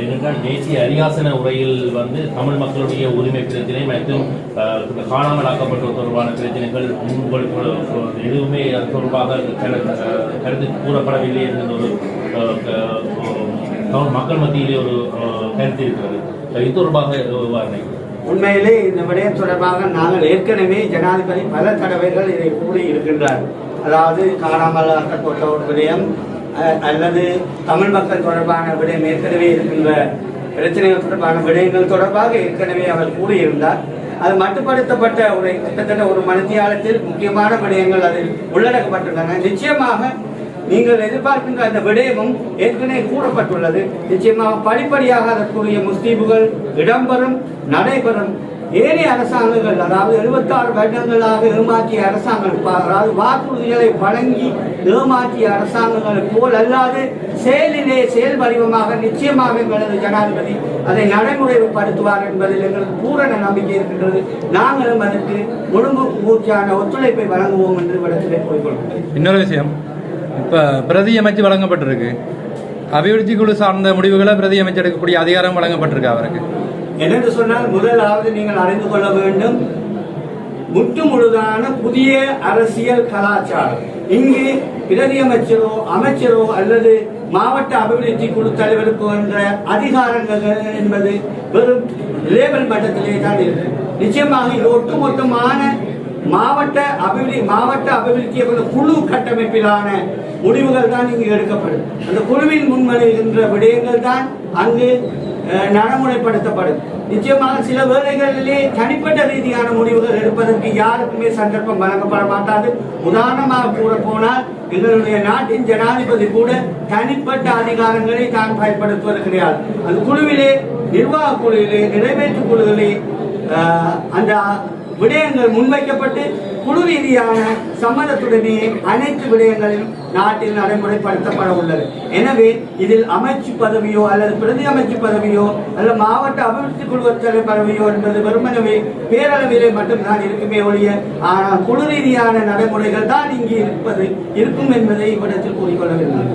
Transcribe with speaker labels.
Speaker 1: ஏனென்றால் தேசிய அரியாசன உரையில் தமிழ் மக்களுடைய உரிமை பிரச்சனை மற்றும் காணாமல் ஆக்கப்பட்டோர் தொடர்பான பிரச்சனைகள் எதுவுமே தொடர்பாக கருத்து கூறப்படவில்லை என்ற ஒரு மக்கள் மத்தியிலே ஒரு கருத்து இருக்கிறது. இது தொடர்பாக
Speaker 2: உண்மையிலே இந்த விடயம் தொடர்பாக நாங்கள் ஏற்கனவே ஜனாதிபதி பல தடவைகள் இதை கூறி இருக்கின்றார். அதாவது காணாமல் ஆக்கப்பட்ட ஒரு விடயம் அல்லது தமிழ் மக்கள் தொடர்பான விடயம் ஏற்கனவே இருக்கின்ற பிரச்சனைகள் தொடர்பான விடயங்கள் தொடர்பாக ஏற்கனவே அவர் கூறியிருந்தார். அது மட்டுப்படுத்தப்பட்ட ஒரு கிட்டத்தட்ட ஒரு மணித்தியாலத்தில் முக்கியமான விடயங்கள் அதில் உள்ளடக்கப்பட்டுள்ளன. நிச்சயமாக நீங்கள் எதிர்பார்க்கின்ற அந்த விடயமும் ஏற்கனவே கூறப்பட்டுள்ளது. நிச்சயமாக படிப்படியாக அதற்குரிய முஸ்தீபுகள் இடம்பெறும், நடைபெறும். ஏனைய அரசாங்கங்கள், அதாவது 76 வருடங்களாக ஏமாற்றிய அரசாங்கம், அதாவது வாக்குறுதிகளை வழங்கி ஏமாற்றிய அரசாங்கங்கள் போல் அல்லாது செயலிலே செயல் வடிவமாக நிச்சயமாக எங்களது ஜனாதிபதி அதை நடைமுறைப்படுத்துவார் என்பதில் எங்களுக்கு பூரண நம்பிக்கை இருக்கின்றது. நாங்களும் அதற்கு முழுங்கு மூச்சான ஒத்துழைப்பை வழங்குவோம் என்று விடத்திலே போய்கொள்கிறோம்.
Speaker 3: இன்னொரு விஷயம், இப்போ பிரதி அமைச்சு வழங்கப்பட்டிருக்கு. அபிவிருத்தி குழு சார்ந்த முடிவுகளை பிரதி அமைச்சு எடுக்கக்கூடிய அதிகாரம் வழங்கப்பட்டிருக்கு அவருக்கு.
Speaker 2: என்னென்று சொன்னால், முதலாவது நீங்கள் அறிந்து கொள்ள வேண்டும், முற்று முழுதான புதிய அரசியல் கலாச்சாரம். இங்கு பிரதி அமைச்சரோ அல்லது மாவட்ட அபிவிருத்தி குழு தலைவருக்கு என்ற அதிகாரங்கள் என்பது வெறும் லேபல் மட்டத்திலே தான் இருக்கு. நிச்சயமாக இது ஒட்டுமொத்தமான மாவட்ட அபிவிருத்தி குழு கட்டமைப்பிலான முடிவுகள் தான் இங்கு எடுக்கப்படும். அந்த குழுவின் முன்மொழிகின்ற விடயங்கள் தான் அங்கு நடைமுறைப்படுத்தப்படும். நிச்சயமாக சில வேளைகளிலே தனிப்பட்ட ரீதியான முடிவுகள் எடுப்பதற்கு யாருக்குமே சந்தர்ப்பம் வழங்கப்பட மாட்டாது. உதாரணமாக கூற போனால், எங்களுடைய நாட்டின் ஜனாதிபதி கூட தனிப்பட்ட அதிகாரங்களை தான் பயன்படுத்துவது கிடையாது. அந்த குழுவிலே, நிர்வாக குழுவிலே, நிறைவேற்று குழுவிலே அந்த விடயங்கள் முன்வைக்கப்பட்டு குழு ரீதியான சம்மதத்துடனே அனைத்து விடயங்களிலும் நாட்டில் நடைமுறைப்படுத்தப்பட உள்ளது. எனவே இதில் அமைச்சு பதவியோ அல்லது பிரதி அமைச்சு பதவியோ அல்லது மாவட்ட அபிவிருத்தி குழு தலைவர் பதவியோ என்பது வெறுமனவே பேரளவிலே மட்டும்தான் இருக்குமே ஒழிய, ஆனால் குழு ரீதியான நடைமுறைகள் தான் இங்கு இருக்கும் என்பதை இவ்விடத்தில் கூறிக்கொள்ள வேண்டும்.